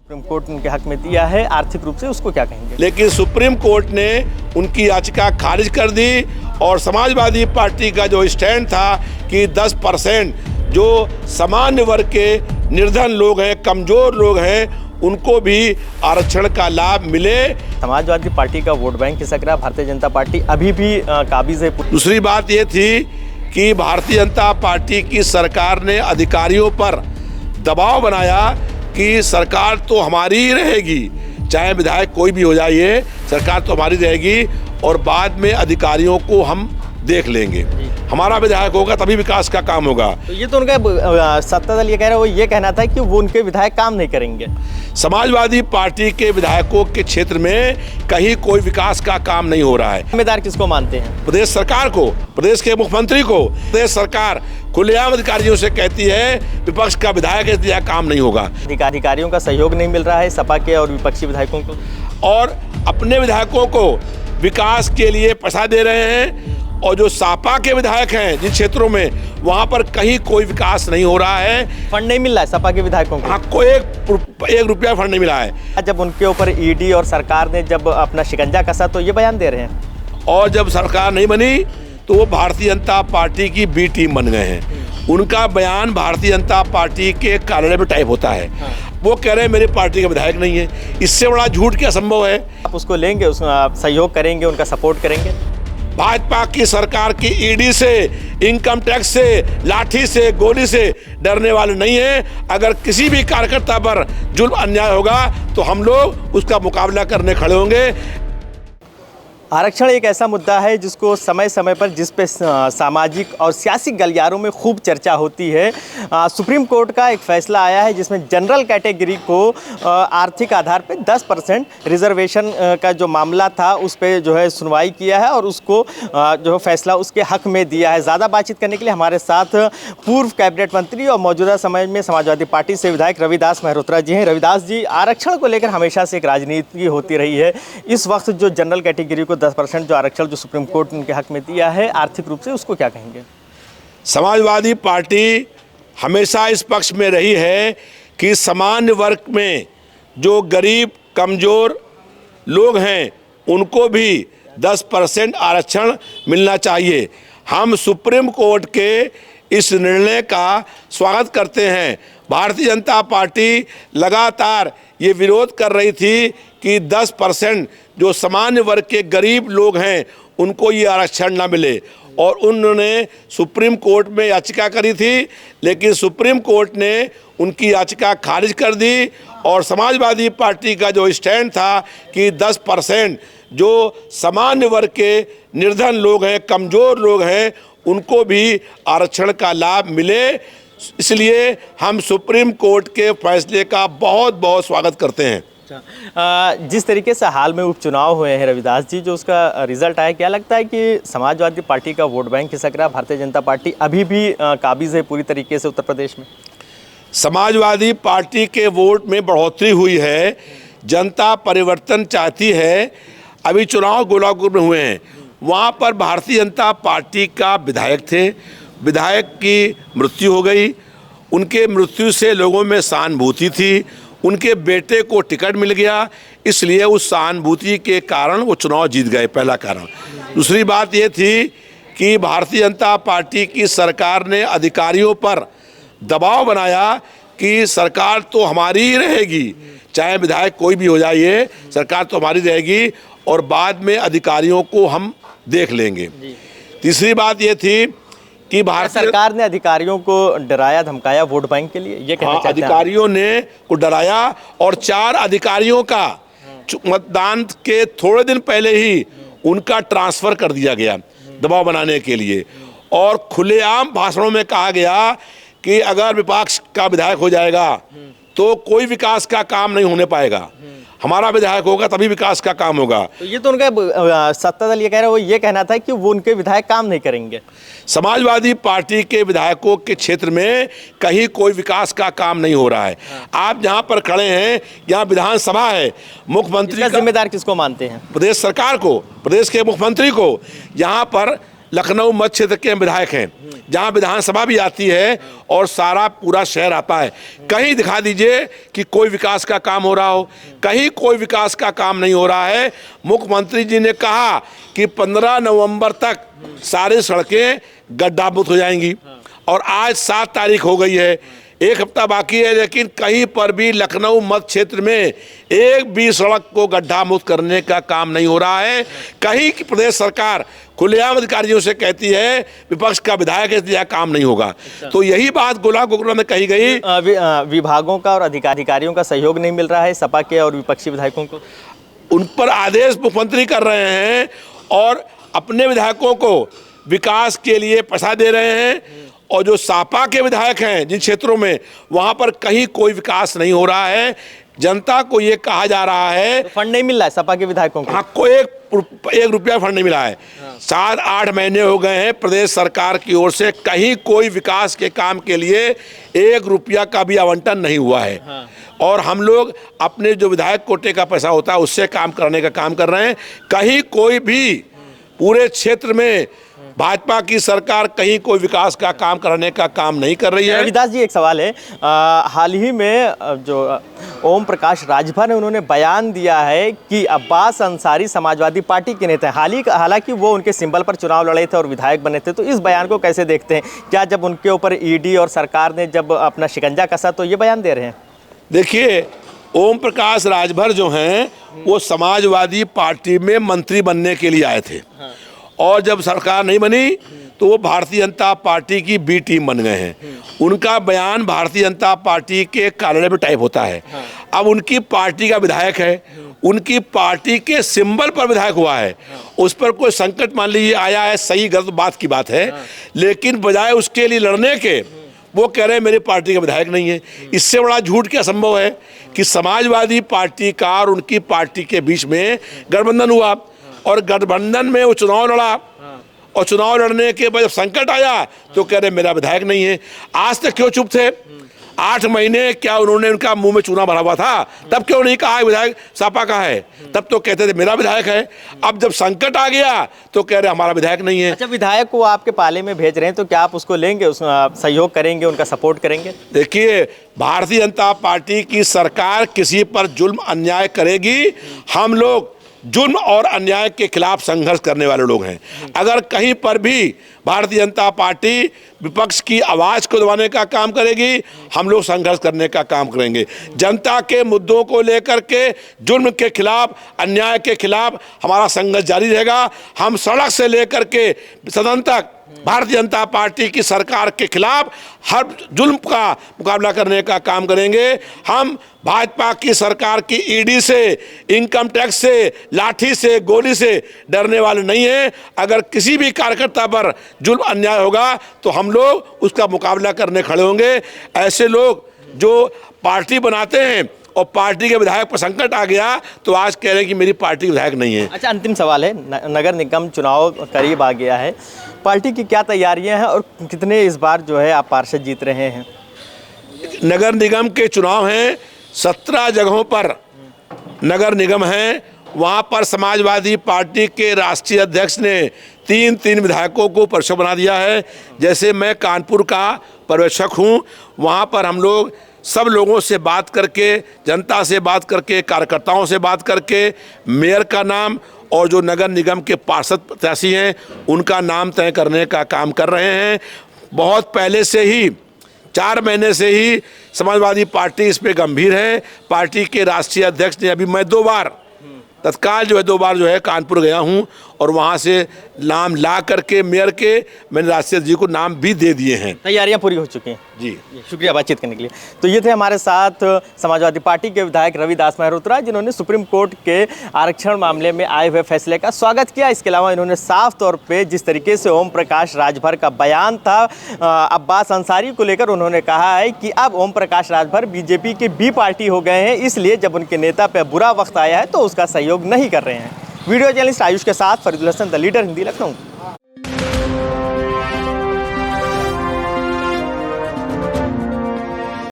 Supreme court ने उनके हक में दिया है, आर्थिक रूप से उसको क्या कहेंगे? लेकिन सुप्रीम कोर्ट ने उनकी याचिका खारिज कर दी और समाजवादी पार्टी का जो स्टैंड था कि 10% जो सामान्य वर्ग के निर्धन लोग हैं, कमजोर लोग हैं, उनको भी आरक्षण का लाभ मिले। समाजवादी पार्टी का वोट बैंक खिसक रहा, भारतीय जनता पार्टी अभी भी काबिज है। दूसरी बात ये थी कि भारतीय जनता पार्टी की सरकार ने अधिकारियों पर दबाव बनाया कि सरकार तो हमारी ही रहेगी, चाहे विधायक कोई भी हो जाए, ये सरकार तो हमारी रहेगी और बाद में अधिकारियों को हम देख लेंगे, हमारा विधायक होगा तभी विकास का काम होगा। तो ये तो उनका सत्ता दल ये कह रहा है, वो ये कहना था कि वो उनके विधायक काम नहीं करेंगे। समाजवादी पार्टी के विधायकों के क्षेत्र में कहीं कोई विकास का काम नहीं हो रहा है। जिम्मेदार किसको मानते हैं? प्रदेश सरकार को, प्रदेश के मुख्यमंत्री को। प्रदेश सरकार खुलेआम अधिकारियों से कहती है विपक्ष का विधायक है, यह काम नहीं होगा। अधिकारियों का सहयोग नहीं मिल रहा है सपा के और विपक्षी विधायकों को, और अपने विधायकों को विकास के लिए पैसा दे रहे हैं और जो सपा के विधायक हैं जिन क्षेत्रों में, वहां पर कहीं कोई विकास नहीं हो रहा है। फंड नहीं मिल रहा है सपा के विधायकों को। हाँ, कोई एक रुपया फंड नहीं मिला है। जब उनके ऊपर ईडी और सरकार ने जब अपना शिकंजा कसा तो ये बयान दे रहे हैं, और जब सरकार नहीं बनी तो वो भारतीय जनता पार्टी की बी टीम बन गए हैं। उनका बयान भारतीय जनता पार्टी के कार्यालय में टाइप होता है। वो कह रहे हैं मेरी पार्टी का विधायक नहीं है। इससे बड़ा झूठ क्या संभव है? आप उसको लेंगे, उसका सहयोग करेंगे, उनका सपोर्ट करेंगे? भाजपा की सरकार की ईडी से, इनकम टैक्स से, लाठी से, गोली से डरने वाले नहीं हैं। अगर किसी भी कार्यकर्ता पर जुल्म अन्याय होगा तो हम लोग उसका मुकाबला करने खड़े होंगे। आरक्षण एक ऐसा मुद्दा है जिसको समय समय पर जिस पे सामाजिक और सियासी गलियारों में खूब चर्चा होती है। सुप्रीम कोर्ट का एक फैसला आया है जिसमें जनरल कैटेगरी को आर्थिक आधार पे 10% रिजर्वेशन का जो मामला था उस पे जो है सुनवाई किया है और उसको जो फैसला उसके हक में दिया है। ज़्यादा बातचीत करने के लिए हमारे साथ पूर्व कैबिनेट मंत्री और मौजूदा समय में समाजवादी पार्टी से विधायक रविदास मेहरोत्रा जी हैं। रविदास जी, आरक्षण को लेकर हमेशा से एक राजनीति होती रही है। इस वक्त जो जनरल कैटेगरी को 10% जो आरक्षण जो सुप्रीम कोर्ट ने उनके हक में दिया है, आर्थिक रूप से उसको क्या कहेंगे? समाजवादी पार्टी हमेशा इस पक्ष में रही है कि सामान्य वर्ग में जो गरीब कमजोर लोग हैं उनको भी 10% आरक्षण मिलना चाहिए। हम सुप्रीम कोर्ट के इस निर्णय का स्वागत करते हैं। भारतीय जनता पार्टी लगातार ये विरोध कर रही थी कि 10% जो सामान्य वर्ग के गरीब लोग हैं उनको ये आरक्षण ना मिले, और उन्होंने सुप्रीम कोर्ट में याचिका करी थी, लेकिन सुप्रीम कोर्ट ने उनकी याचिका खारिज कर दी और समाजवादी पार्टी का जो स्टैंड था कि 10% जो सामान्य वर्ग के निर्धन लोग हैं, कमजोर लोग हैं, उनको भी आरक्षण का लाभ मिले। इसलिए हम सुप्रीम कोर्ट के फैसले का बहुत बहुत स्वागत करते हैं। जिस तरीके से हाल में उपचुनाव हुए हैं रविदास जी, जो उसका रिजल्ट आया, क्या लगता है कि समाजवादी पार्टी का वोट बैंक खिसक रहा, भारतीय जनता पार्टी अभी भी काबिज है पूरी तरीके से उत्तर प्रदेश में? समाजवादी पार्टी के वोट में बढ़ोतरी हुई है। जनता परिवर्तन चाहती है। अभी चुनाव गोलापुर में हुए हैं, वहाँ पर भारतीय जनता पार्टी का विधायक थे, विधायक की मृत्यु हो गई। उनके मृत्यु से लोगों में सहानुभूति थी, उनके बेटे को टिकट मिल गया, इसलिए उस सहानुभूति के कारण वो चुनाव जीत गए, पहला कारण। दूसरी बात ये थी कि भारतीय जनता पार्टी की सरकार ने अधिकारियों पर दबाव बनाया कि सरकार तो हमारी ही रहेगी, चाहे विधायक कोई भी हो जाए, ये सरकार तो हमारी रहेगी और बाद में अधिकारियों को हम देख लेंगे। तीसरी बात ये थी कि भारत सरकार ने अधिकारियों को डराया धमकाया वोट बैंक के लिए, ये कहना चाहते हैं? अधिकारियों ने को डराया और 4 अधिकारियों का मतदान के थोड़े दिन पहले ही उनका ट्रांसफर कर दिया गया दबाव बनाने के लिए, और खुलेआम भाषणों में कहा गया कि अगर विपक्ष का विधायक हो जाएगा तो कोई विकास का काम नहीं होने पाएगा, हमारा विधायक होगा तभी विकास का काम होगा। तो ये तो उनका सत्ता दल ये कह रहा है, वो ये कहना था कि वो उनके विधायक काम नहीं करेंगे। समाजवादी पार्टी के विधायकों के क्षेत्र में कहीं कोई विकास का काम नहीं हो रहा है। आप जहां पर खड़े हैं यहाँ विधानसभा है, मुख्यमंत्री का जिम्मेदार किसको मानते हैं? प्रदेश सरकार को, प्रदेश के मुख्यमंत्री को। यहाँ पर लखनऊ मध्य क्षेत्र के विधायक हैं, जहां विधानसभा भी आती है और सारा पूरा शहर आता है। कहीं दिखा दीजिए कि कोई विकास का काम हो रहा हो, कहीं कोई विकास का काम नहीं हो रहा है। मुख्यमंत्री जी ने कहा कि 15 नवंबर तक सारी सड़कें गड्ढा मुक्त हो जाएंगी और आज 7 तारीख हो गई है, 1 हफ्ता बाकी है, लेकिन कहीं पर भी लखनऊ मध्य क्षेत्र में एक भी सड़क को गड्ढा मुक्त करने का काम नहीं हो रहा है। कहीं की प्रदेश सरकार खुलेआम अधिकारियों से कहती है विपक्ष का विधायक है इसलिए काम नहीं होगा। तो यही बात गोला गोकुला में कही गई। विभागों का और अधिकारियों का सहयोग नहीं मिल रहा है सपा के और विपक्षी विधायकों को, उन पर आदेश मुख्यमंत्री कर रहे हैं और अपने विधायकों को विकास के लिए पैसा दे रहे हैं। और जो सपा के विधायक हैं जिन क्षेत्रों में, वहां पर कहीं कोई विकास नहीं हो रहा है। जनता को ये कहा जा रहा है तो फंड नहीं मिल रहा है सपा के विधायकों को। हाँ, कोई एक रुपया फंड नहीं मिला है। 7-8 महीने हो गए हैं प्रदेश सरकार की ओर से कहीं कोई विकास के काम के लिए 1 रुपया का भी आवंटन नहीं हुआ है। और हम लोग अपने जो विधायक कोटे का पैसा होता है उससे काम करने का काम कर रहे हैं। कहीं कोई भी पूरे क्षेत्र में भाजपा की सरकार कहीं कोई विकास का काम करने का काम नहीं कर रही है। रविदास जी, एक सवाल है, हाल ही में जो ओम प्रकाश राजभर ने उन्होंने बयान दिया है कि अब्बास अंसारी समाजवादी पार्टी के नेता हैं, हालांकि वो उनके सिंबल पर चुनाव लड़े थे और विधायक बने थे, तो इस बयान को कैसे देखते हैं? क्या जब उनके ऊपर ईडी और सरकार ने जब अपना शिकंजा कसा तो ये बयान दे रहे हैं? देखिए, ओम प्रकाश राजभर जो हैं वो समाजवादी पार्टी में मंत्री बनने के लिए आए थे और जब सरकार नहीं बनी तो वो भारतीय जनता पार्टी की बी टीम बन गए हैं। उनका बयान भारतीय जनता पार्टी के कार्यालय में टाइप होता है। अब उनकी पार्टी का विधायक है, उनकी पार्टी के सिंबल पर विधायक हुआ है, उस पर कोई संकट मान लीजिए आया है, सही गलत बात की बात है, लेकिन बजाय उसके लिए लड़ने के वो कह रहे हैं मेरी पार्टी का विधायक नहीं है। इससे बड़ा झूठ क्या संभव है कि समाजवादी पार्टी का और उनकी पार्टी के बीच में गठबंधन हुआ और गठबंधन में वो चुनाव लड़ा और चुनाव लड़ने के बाद जब संकट आया तो कह रहे मेरा विधायक नहीं है। आज तक क्यों चुप थे? 8 महीने क्या उन्होंने उनका मुंह में चूना भरा हुआ था? तब क्यों नहीं कहा विधायक सपा का है? तब तो कहते थे मेरा विधायक है। अब जब संकट आ गया तो कह रहे हमारा विधायक नहीं है। अच्छा, विधायक को आपके पाले में भेज रहे हैं तो क्या आप उसको लेंगे, सहयोग करेंगे, उनका सपोर्ट करेंगे? देखिए, भारतीय जनता पार्टी की सरकार किसी पर जुल्म अन्याय करेगी। हम लोग जुल्म और अन्याय के खिलाफ संघर्ष करने वाले लोग हैं। अगर कहीं पर भी भारतीय जनता पार्टी विपक्ष की आवाज़ को दबाने का काम करेगी, हम लोग संघर्ष करने का काम करेंगे। जनता के मुद्दों को लेकर के, जुल्म के खिलाफ, अन्याय के खिलाफ हमारा संघर्ष जारी रहेगा। हम सड़क से लेकर के सदन तक भारतीय जनता पार्टी की सरकार के खिलाफ हर जुल्म का मुकाबला करने का काम करेंगे। हम भाजपा की सरकार की ईडी से, इनकम टैक्स से, लाठी से, गोली से डरने वाले नहीं हैं। अगर किसी भी कार्यकर्ता पर जुल्म अन्याय होगा तो हम लोग उसका मुकाबला करने खड़े होंगे। ऐसे लोग जो पार्टी बनाते हैं और पार्टी के विधायक पर संकट आ गया तो आज कह रहे हैं कि मेरी पार्टी विधायक नहीं है। अच्छा, अंतिम सवाल है, नगर निगम चुनाव करीब आ गया है, पार्टी की क्या तैयारियां हैं और कितने इस बार जो है आप पार्षद जीत रहे हैं? नगर निगम के चुनाव हैं, 17 जगहों पर नगर निगम हैं। वहाँ पर समाजवादी पार्टी के राष्ट्रीय अध्यक्ष ने 3 विधायकों को पर्षद बना दिया है। जैसे मैं कानपुर का पर्यवेक्षक हूँ, वहाँ पर हम लोग सब लोगों से बात करके, जनता से बात करके, कार्यकर्ताओं से बात करके मेयर का नाम और जो नगर निगम के पार्षद प्रत्याशी हैं उनका नाम तय करने का काम कर रहे हैं। बहुत पहले से ही, 4 महीने से ही समाजवादी पार्टी इस पे गंभीर है। पार्टी के राष्ट्रीय अध्यक्ष ने, अभी मैं 2 बार तत्काल जो है 2 बार जो है कानपुर गया हूं और वहां से नाम ला करके मेयर के मैंने राष्ट्रीय जी को नाम भी दे दिए हैं। तैयारियां पूरी हो चुकी हैं जी। शुक्रिया बातचीत करने के लिए। तो ये थे हमारे साथ समाजवादी पार्टी के विधायक रविदास मेहरोत्रा, जिन्होंने सुप्रीम कोर्ट के आरक्षण मामले में आए हुए फैसले का स्वागत किया। इसके अलावा इन्होंने साफ तौर पे जिस तरीके से ओम प्रकाश राजभर का बयान था अब्बास अंसारी को लेकर, उन्होंने कहा है कि अब ओम प्रकाश राजभर बीजेपी के बी पार्टी हो गए हैं, इसलिए जब उनके नेता पर बुरा वक्त आया है तो उसका सहयोग नहीं कर रहे हैं। वीडियो जर्नलिस्ट आयुष के साथ फरीदुल हसन, द लीडर हिंदी, लखनऊ।